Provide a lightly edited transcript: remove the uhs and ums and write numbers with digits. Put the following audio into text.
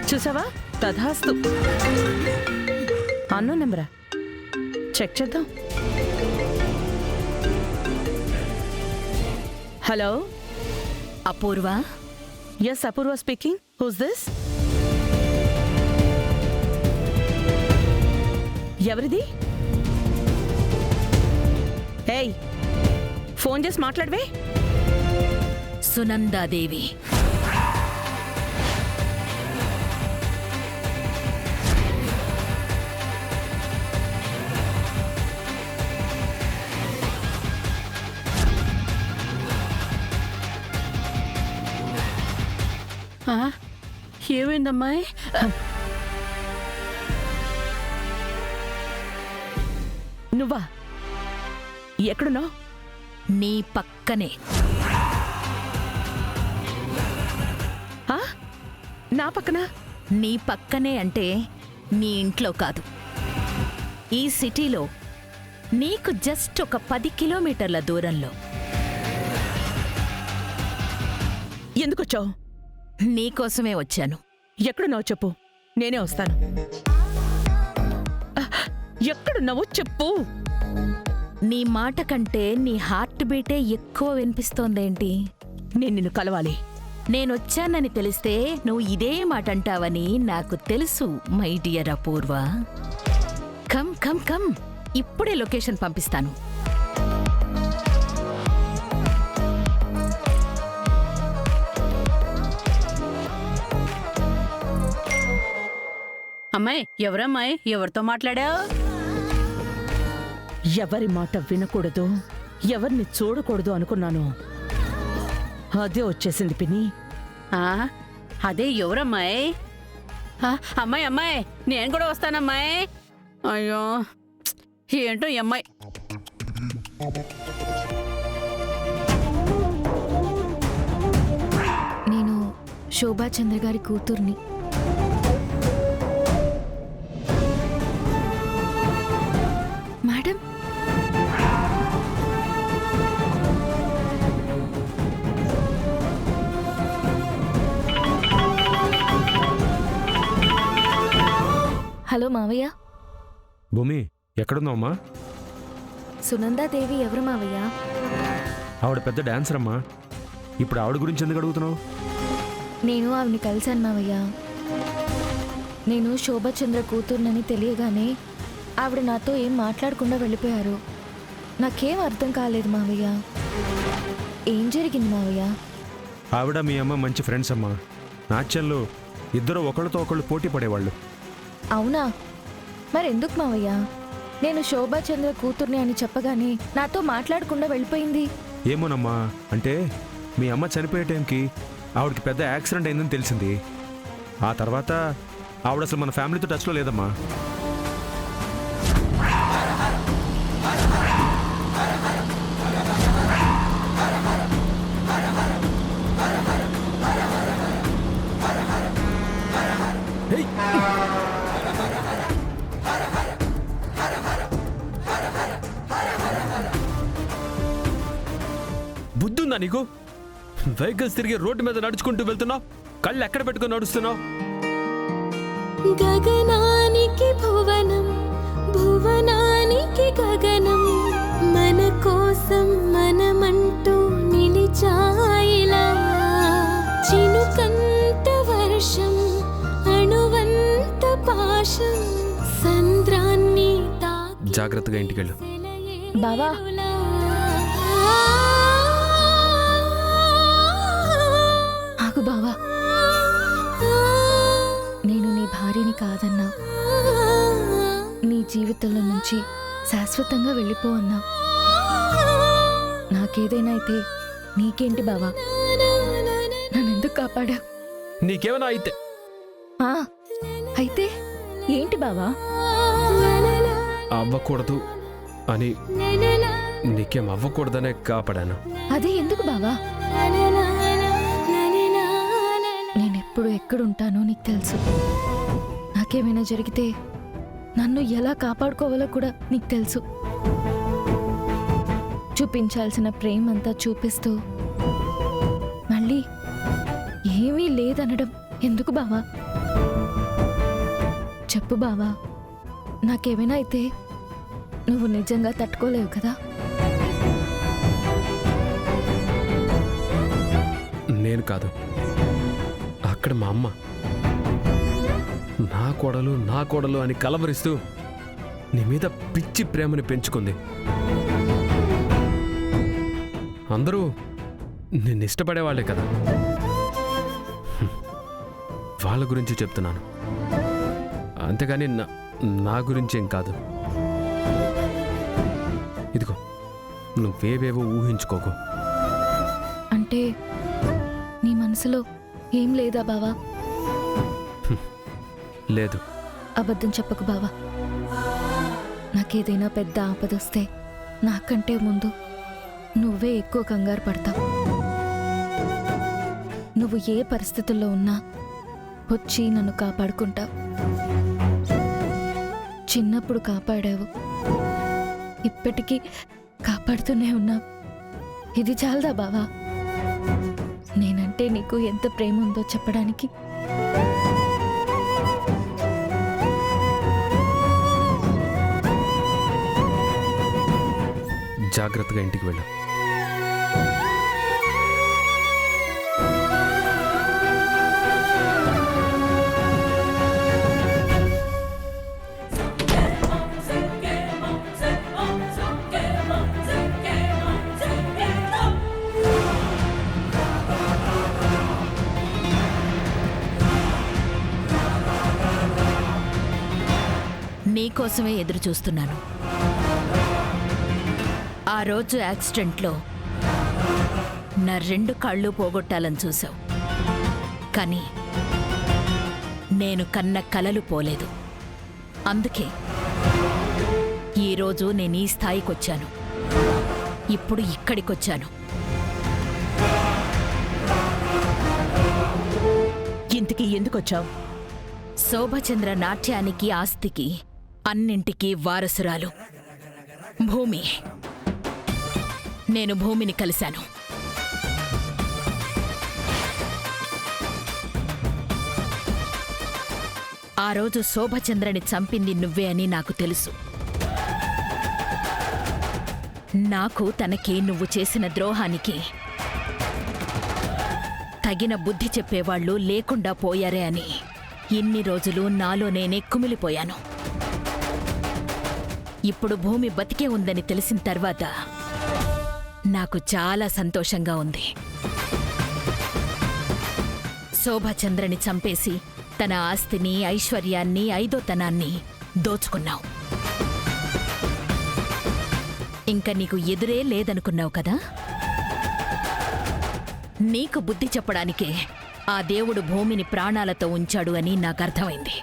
చూసావా, తధాస్తు. అన్నో నెంబరా, చెక్ చేద్దాం. Hello, Apoorva. Yes, Apoorva speaking. Who's this? ఎవరిది? ఏయ్, ఫోన్ చేసి మాట్లాడవే. సునందాదేవి. ఏమైందమ్మాయి? నువ్వా? ఎక్కడున్నావు? నీ పక్కనే. నా పక్కన? నీ పక్కనే అంటే నీ ఇంట్లో కాదు, ఈ సిటీలో నీకు జస్ట్ ఒక 10 కిలోమీటర్ల దూరంలో. ఎందుకొచ్చావు? నీకోసమే వచ్చాను. ఎక్కడున్నావు చెప్పు, నేనే వస్తాను. ఎక్కడున్నావో చెప్పు. నీ మాట కంటే నీ హార్ట్ బీటే ఎక్కువ వినిపిస్తోందేంటి? నేను నిన్ను కలవాలి. నేనొచ్చానని తెలిస్తే నువ్వు ఇదే మాట అంటావని నాకు తెలుసు my dear Apoorva. Come come come, ఇప్పుడే లొకేషన్ పంపిస్తాను. అమ్మాయి, ఎవరమ్మాయి? ఎవరితో మాట్లాడావు? ఎవరి మాట వినకూడదు, ఎవరిని చూడకూడదు అనుకున్నాను. అదే వచ్చేసింది పిన్ని. అదే ఎవరమ్మాయి? అమ్మాయి అమ్మాయి, నేను కూడా వస్తానమ్మాయి. అయ్యో, ఏంటో ఈ అమ్మాయి. నేను శోభాచంద్ర గారి కూతుర్ని. మేడం, హలో మావయ్య. భూమి, ఎక్కడున్నావమ్మా? సునందాదేవి ఎవరు మావయ్య? ఆవిడ పెద్ద డాన్సర్ అమ్మా. ఇప్పుడు ఆవిడ గురించి ఎందుకు అడుగుతున్నావు? నేను ఆవిని కలిశాను మావయ్య. నేను శోభాచంద్ర కూతుర్నని తెలియగానే ఆవిడ నాతో ఏం మాట్లాడకుండా వెళ్ళిపోయారు. నాకేం అర్థం కాలేదు మావయ్య. ఏం జరిగింది మావయ్య? ఆవిడ మీ అమ్మ మంచి ఫ్రెండ్స్ అమ్మా. నాట్యంలో ఇద్దరు ఒకళ్ళతో ఒకళ్ళు పోటీ పడేవాళ్ళు. అవునా? మరెందుకు మావయ్య నేను శోభాచంద్ర కూతుర్ని అని చెప్పగానే నాతో మాట్లాడకుండా వెళ్ళిపోయింది? ఏమోనమ్మా, అంటే మీ అమ్మ చనిపోయే టైంకి ఆవిడకి పెద్ద యాక్సిడెంట్ అయిందని తెలిసింది. ఆ తర్వాత ఆవిడ అసలు మన ఫ్యామిలీతో టచ్లో లేదమ్మా. బుద్ధుందా నీకు? వెహికల్స్ తిరిగి రోడ్డు మీద నడుచుకుంటూ వెళ్తున్నావు, కళ్ళు ఎక్కడ పెట్టుకుని నడుస్తున్నావు? గగనానికి భువనం, భువనానికి గగనం, మన కోసం మనమంటూ నిలిచాయిలా. చినుకంత వర్షం, అణువంత పాశం, సంద్రాన్ని జాగ్రత్తగా ఇంటికెళ్ళు. బావా, ఆగు బావా. నేను నీ భార్యని కాదన్నా, నీ జీవితంలో నుంచి శాశ్వతంగా వెళ్ళిపో అన్నా. నాకేదైనా అయితే నీకేంటి బావా? నన్నెందుకు కాపాడా? నీకేమైనా అయితే? అయితే ఏంటి బావా? అవ్వకూడదు అని, నీకేం అవ్వకూడదనే కాపాడాను. అదే ఎందుకు బావా? నేనెప్పుడు ఎక్కడుంటానో నీకు తెలుసు. నాకేమైనా జరిగితే నన్ను ఎలా కాపాడుకోవాలో కూడా నీకు తెలుసు. చూపించాల్సిన ప్రేమంతా చూపిస్తూ మళ్ళీ ఏమీ లేదనడం ఎందుకు బావా? చెప్పు బావా, నాకేమైనా అయితే నువ్వు నిజంగా తట్టుకోలేవు కదా? నేను కాదు, అక్కడ మా అమ్మ నా కోడలు అని కలవరిస్తూ నీ మీద పిచ్చి ప్రేమని పెంచుకుంది. అందరూ నిన్ను ఇష్టపడేవాళ్లే కదా, వాళ్ళ గురించి చెప్తున్నాను, అంతేగాని నా గురించేం కాదు. ఇదిగో, నువ్వేవేవో ఊహించుకోకు. అంటే నీ మనసులో ఏం లేదా బావా? లేదు. అబద్ధం చెప్పకు బావా. నాకేదైనా పెద్ద ఆపదొస్తే నాకంటే ముందు నువ్వే ఎక్కువ కంగారు పడతావు. నువ్వు ఏ పరిస్థితుల్లో ఉన్నా వచ్చి నన్ను కాపాడుకుంటావు. చిన్నప్పుడు కాపాడావు, ఇప్పటికీ కాపాడుతూనే ఉన్నావు. ఇది చాలదా బావా? నేనంటే నీకు ఎంత ప్రేమ ఉందో చెప్పడానికి? జాగ్రత్తగా ఇంటికి వెళ్ళు. నీకోసమే ఎదురు చూస్తున్నాను. ఆ రోజు యాక్సిడెంట్లో నా 2 కాళ్ళు పోగొట్టాలని చూశావు, కానీ నేను కన్న కలలు పోలేదు. అందుకే ఈరోజు నేను ఈ స్థాయికొచ్చాను. ఇప్పుడు ఇక్కడికొచ్చాను. ఇంతకీ ఎందుకొచ్చావు? శోభచంద్ర నాట్యానికి, ఆస్తికి, అన్నింటికీ వారసురాలు భూమి. నేను భూమిని కలిశాను. ఆ రోజు శోభచంద్రని చంపింది నువ్వే అని నాకు తెలుసు. నాకు తనకి నువ్వు చేసిన ద్రోహానికి తగిన బుద్ధి చెప్పేవాళ్లు లేకుండా పోయారే అని ఇన్ని రోజులు నాలో నేనే కుమిలిపోయాను. ఇప్పుడు భూమి బతికే ఉందని తెలిసిన తర్వాత నాకు చాలా సంతోషంగా ఉంది. శోభచంద్రని చంపేసి తన ఆస్తిని, ఐశ్వర్యాన్ని, ఐదోతనాన్ని దోచుకున్నావు. ఇంకా నీకు ఎదురే లేదనుకున్నావు కదా? నీకు బుద్ధి చెప్పడానికే ఆ దేవుడు భూమిని ప్రాణాలతో ఉంచాడు అని నాకు అర్థమైంది.